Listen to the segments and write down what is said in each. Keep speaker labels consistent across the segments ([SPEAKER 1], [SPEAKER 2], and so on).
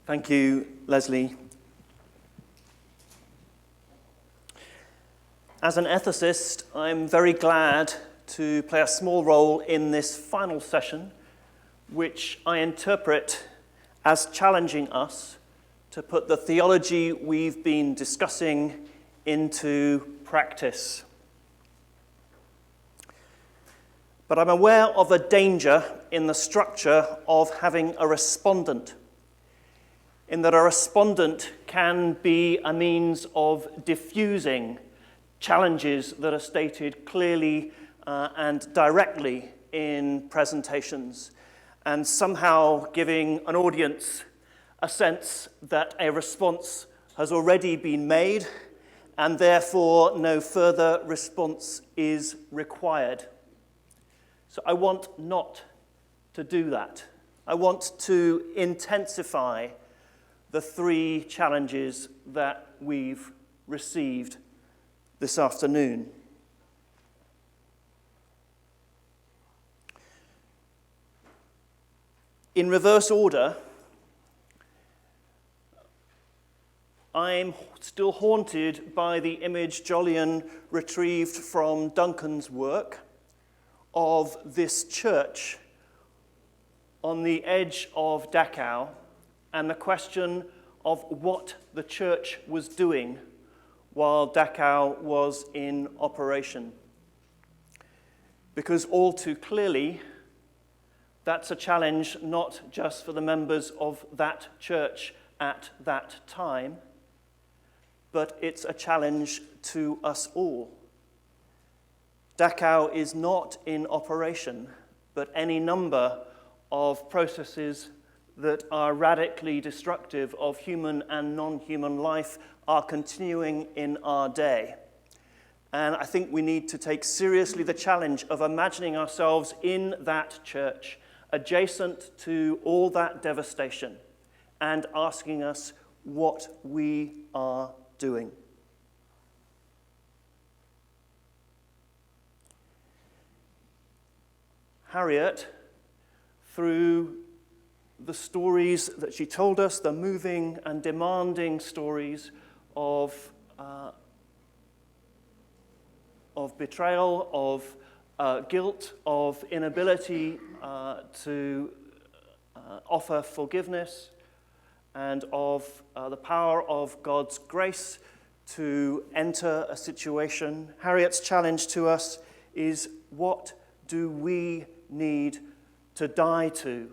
[SPEAKER 1] Thank you, Leslie. As an ethicist, I'm very glad to play a small role in this final session, which I interpret as challenging us to put the theology we've been discussing into practice. But I'm aware of a danger in the structure of having a respondent, in that a respondent can be a means of diffusing challenges that are stated clearly and directly in presentations, and somehow giving an audience a sense that a response has already been made and therefore no further response is required. So I want not to do that. I want to intensify the three challenges that we've received this afternoon. In reverse order, I'm still haunted by the image Jolyon retrieved from Duncan's work of this church on the edge of Dachau, and the question of what the church was doing while Dachau was in operation. Because all too clearly, that's a challenge not just for the members of that church at that time, but it's a challenge to us all. Dachau is not in operation, but any number of processes that are radically destructive of human and non-human life are continuing in our day. And I think we need to take seriously the challenge of imagining ourselves in that church, adjacent to all that devastation, and asking us what we are doing. Harriet, through the stories that she told us, the moving and demanding stories of betrayal, of guilt, of inability to offer forgiveness, and of the power of God's grace to enter a situation. Harriet's challenge to us is, what do we need to die to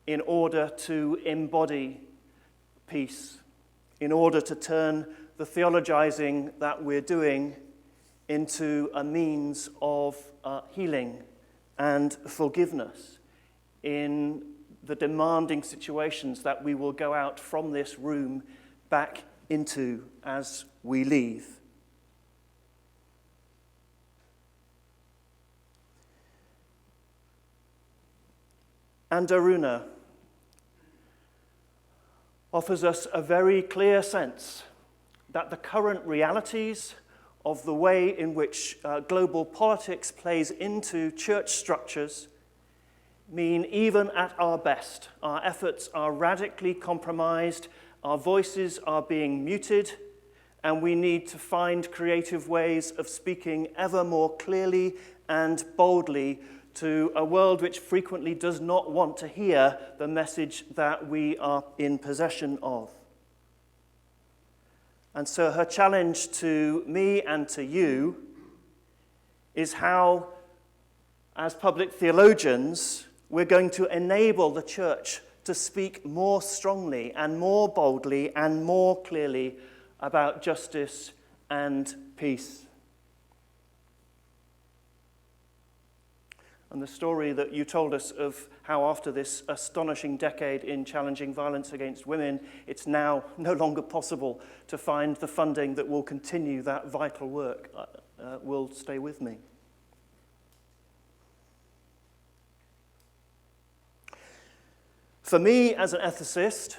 [SPEAKER 1] in order to embody peace, in order to turn the theologizing that we're doing into a means of healing and forgiveness in the demanding situations that we will go out from this room back into as we leave. And Aruna offers us a very clear sense that the current realities of the way in which global politics plays into church structures mean, even at our best, our efforts are radically compromised, our voices are being muted, and we need to find creative ways of speaking ever more clearly and boldly to a world which frequently does not want to hear the message that we are in possession of. And so her challenge to me and to you is how, as public theologians, we're going to enable the church to speak more strongly and more boldly and more clearly about justice and peace. And the story that you told us of how after this astonishing decade in challenging violence against women, it's now no longer possible to find the funding that will continue that vital work will stay with me. For me, as an ethicist,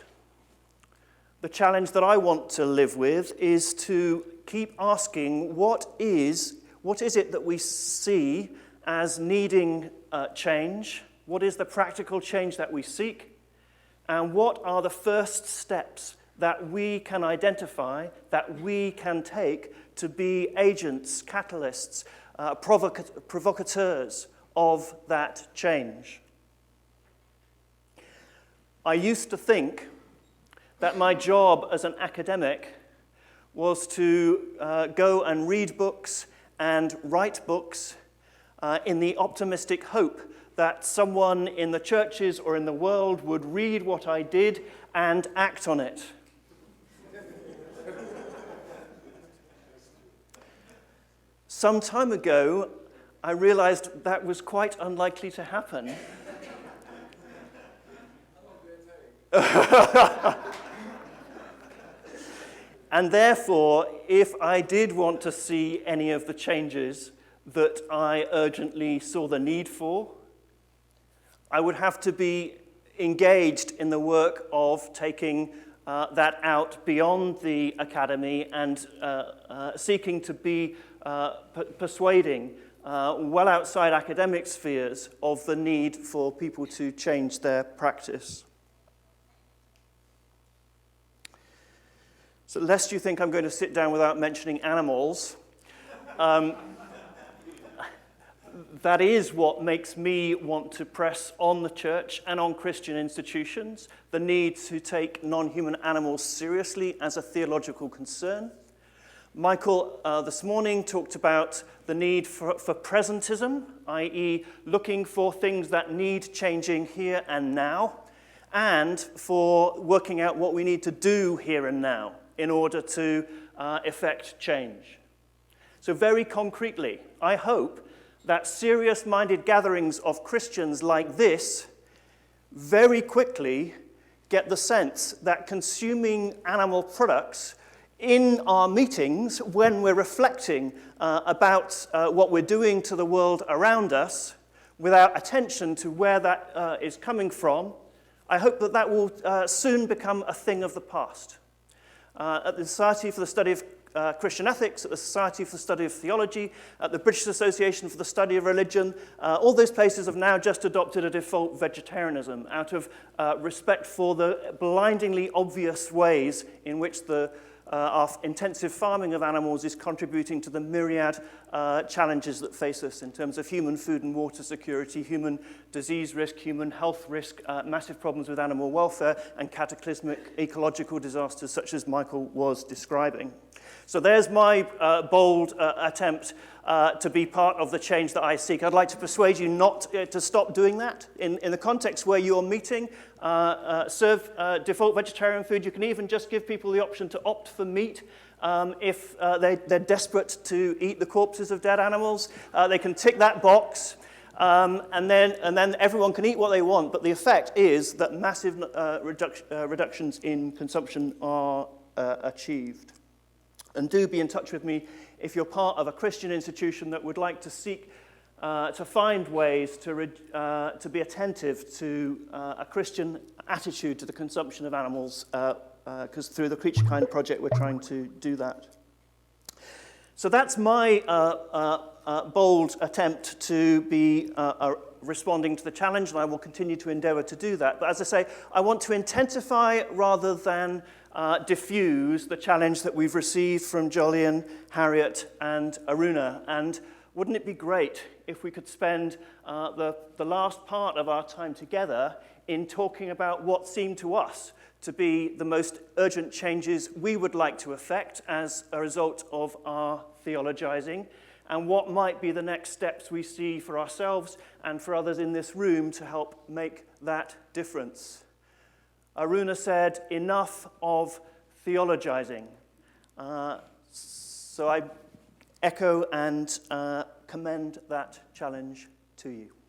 [SPEAKER 1] the challenge that I want to live with is to keep asking, what is it that we see as needing change? What is the practical change that we seek? And what are the first steps that we can identify, that we can take to be agents, catalysts, provocateurs of that change? I used to think that my job as an academic was to go and read books and write books in the optimistic hope that someone in the churches or in the world would read what I did and act on it. Some time ago, I realized that was quite unlikely to happen. And therefore, if I did want to see any of the changes that I urgently saw the need for, I would have to be engaged in the work of taking that out beyond the academy and seeking to be persuading well outside academic spheres of the need for people to change their practice. So lest you think I'm going to sit down without mentioning animals, that is what makes me want to press on the church and on Christian institutions, the need to take non-human animals seriously as a theological concern. Michael this morning talked about the need for presentism, i.e. looking for things that need changing here and now, and for working out what we need to do here and now in order to effect change. So very concretely, I hope that serious-minded gatherings of Christians like this very quickly get the sense that consuming animal products in our meetings, when we're reflecting about what we're doing to the world around us, without attention to where that is coming from, I hope that that will soon become a thing of the past. At the Society for the Study of Christian Ethics, at the Society for the Study of Theology, at the British Association for the Study of Religion, all those places have now just adopted a default vegetarianism out of respect for the blindingly obvious ways in which our intensive farming of animals is contributing to the myriad challenges that face us in terms of human food and water security, human disease risk, human health risk, massive problems with animal welfare, and cataclysmic ecological disasters such as Michael was describing. So there's my bold attempt to be part of the change that I seek. I'd like to persuade you not to stop doing that. In the context where you're meeting, serve default vegetarian food. You can even just give people the option to opt for meat if they're desperate to eat the corpses of dead animals. They can tick that box, and then everyone can eat what they want. But the effect is that massive reductions in consumption are achieved. And do be in touch with me if you're part of a Christian institution that would like to seek to find ways to be attentive to a Christian attitude to the consumption of animals, because through the Creature Kind project we're trying to do that. So that's my bold attempt to be responding to the challenge, and I will continue to endeavour to do that. But as I say, I want to intensify rather than diffuse the challenge that we've received from Jolyon, Harriet, and Aruna. And wouldn't it be great if we could spend the last part of our time together in talking about what seemed to us to be the most urgent changes we would like to effect as a result of our theologizing, and what might be the next steps we see for ourselves and for others in this room to help make that difference. Aruna said, enough of theologizing. So I echo and commend that challenge to you.